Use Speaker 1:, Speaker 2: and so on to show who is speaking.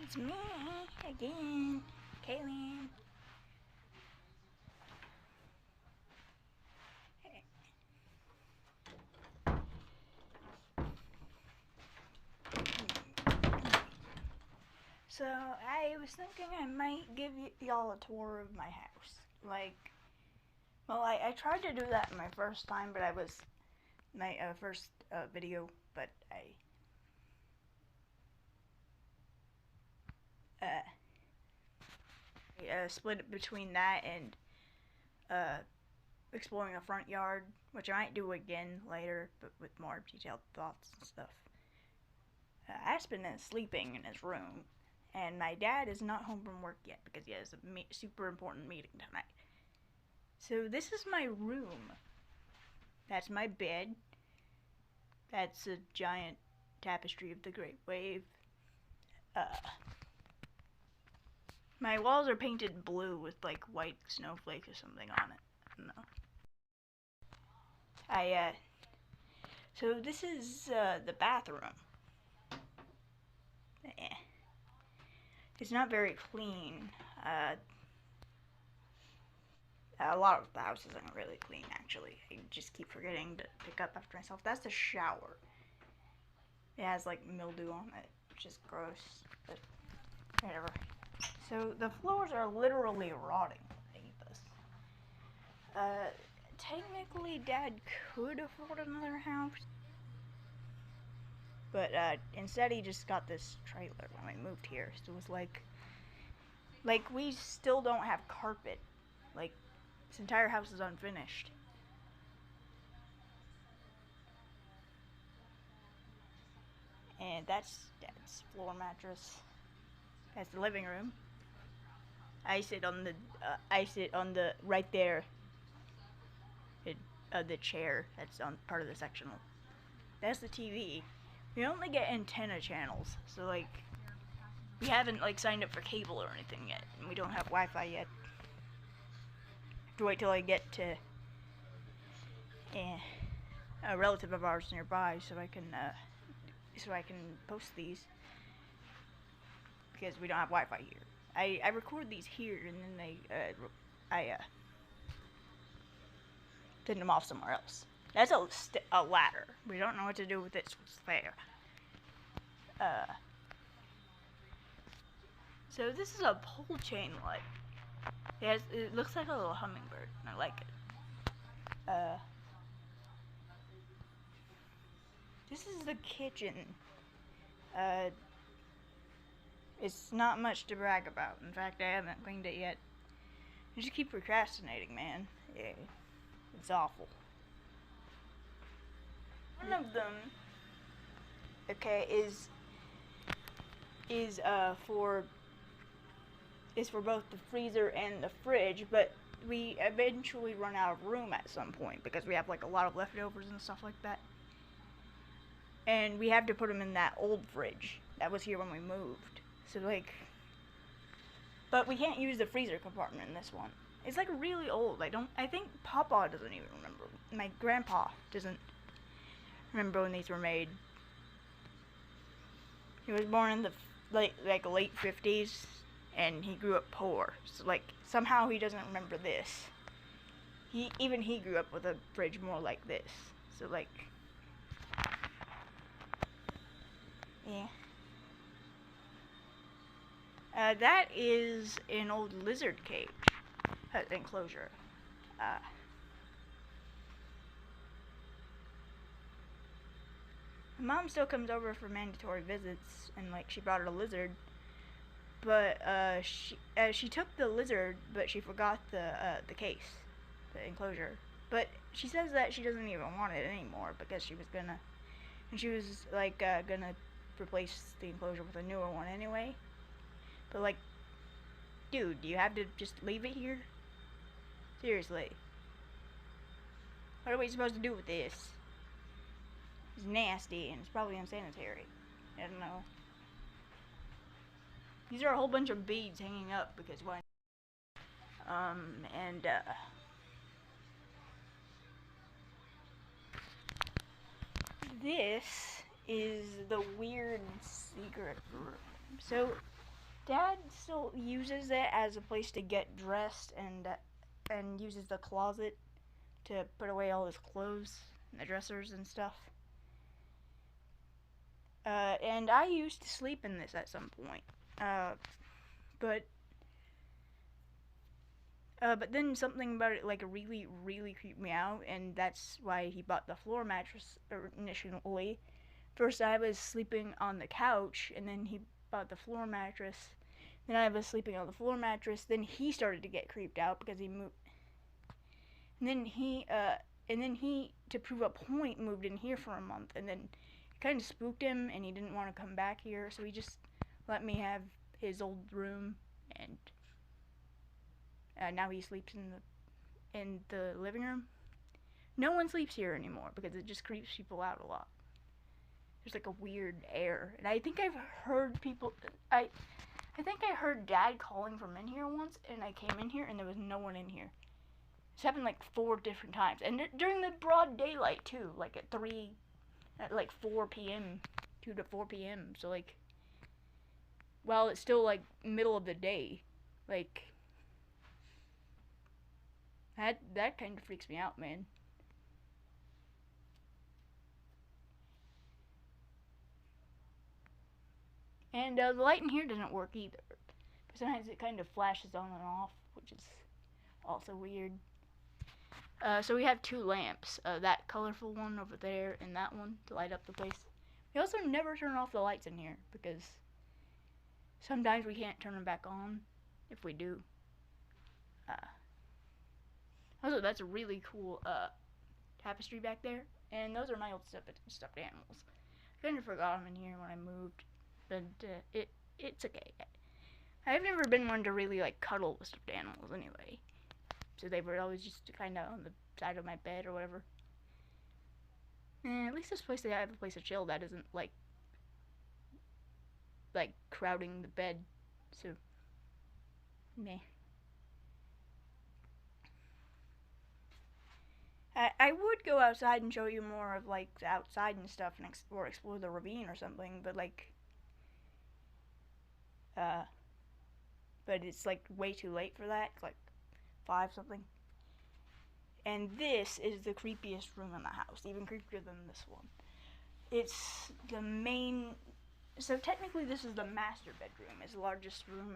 Speaker 1: It's me again, Kaylyn. So I was thinking I might give y'all a tour of my house. I tried to do that my first time, but my first video, but I split it between that and exploring a front yard, which I might do again later, but with more detailed thoughts and stuff. Aspen is sleeping in his room, and my dad is not home from work yet because he has a super important meeting tonight. So this is my room. That's my bed. That's a giant tapestry of the Great Wave. My walls are painted blue with like white snowflakes or something on it. I don't know. So this is the bathroom. It's not very clean. A lot of the house isn't really clean, actually. I just keep forgetting to pick up after myself. That's the shower. It has like mildew on it, which is gross, but whatever. So the floors are literally rotting. I hate this. Technically, Dad could afford another house, but instead he just got this trailer when we moved here. So it was like we still don't have carpet. Like, this entire house is unfinished. And that's Dad's floor mattress. That's the living room. I sit on the right there. The chair that's on part of the sectional. That's the TV. We only get antenna channels, so like we haven't like signed up for cable or anything yet, and we don't have Wi-Fi yet. Have to wait till I get to a relative of ours nearby, so I can post these, because we don't have Wi-Fi here. I record these here, and then I send them off somewhere else. That's a ladder. We don't know what to do with it, so it's there. So this is a pole chain light. It looks like a little hummingbird, and I like it. This is the kitchen. It's not much to brag about. In fact, I haven't cleaned it yet. I just keep procrastinating, man. Yeah, it's awful. One of them, okay, is for both the freezer and the fridge, but we eventually run out of room at some point because we have like a lot of leftovers and stuff like that. And we have to put them in that old fridge that was here when we moved. So like, but we can't use the freezer compartment in this one. It's like really old. I think Papa doesn't even remember. My grandpa doesn't remember when these were made. He was born in the late 50s, and he grew up poor. So like somehow he doesn't remember this. He grew up with a fridge more like this. So like, yeah. That is an old lizard cage enclosure. My mom still comes over for mandatory visits, and like she brought a lizard, but she took the lizard, but she forgot the case, the enclosure. But she says that she doesn't even want it anymore because she was gonna replace the enclosure with a newer one anyway. But like, dude, do you have to just leave it here? Seriously. What are we supposed to do with this? It's nasty, and it's probably unsanitary. I don't know. These are a whole bunch of beads hanging up because why? This is the weird secret room. So Dad still uses it as a place to get dressed and uses the closet to put away all his clothes and the dressers and stuff. And I used to sleep in this at some point. But then something about it like really, really creeped me out, and that's why he bought the floor mattress initially. First I was sleeping on the couch, and then he bought the floor mattress. Then I was sleeping on the floor mattress. Then he started to get creeped out because he moved. And then he, to prove a point, moved in here for a month, and then it kind of spooked him, and he didn't want to come back here, so he just let me have his old room, and now he sleeps in the living room. No one sleeps here anymore because it just creeps people out a lot. There's like a weird air, and I think I've heard people. I think I heard Dad calling from in here once, and I came in here and there was no one in here. It's happened like 4 different times, and during the broad daylight too, like at like 4 p.m., 2 to 4 p.m. So like, while it's still like middle of the day, like that kind of freaks me out, man. And the light in here doesn't work either. Sometimes it kind of flashes on and off, which is also weird. So we have 2 lamps, that colorful one over there and that one to light up the place. We also never turn off the lights in here because sometimes we can't turn them back on if we do. Also, that's a really cool tapestry back there, and those are my old stuffed animals. I kind of forgot them in here when I moved, but it's okay. I've never been one to really like cuddle with stuffed animals anyway, so they were always just kind of on the side of my bed or whatever. And at least this place, they have a place to chill that isn't like crowding the bed, so meh. I would go outside and show you more of like the outside and stuff, and explore the ravine or something, but but it's like way too late for that. It's like 5 something. And this is the creepiest room in the house, even creepier than this one. It's the main. So technically, this is the master bedroom. It's the largest room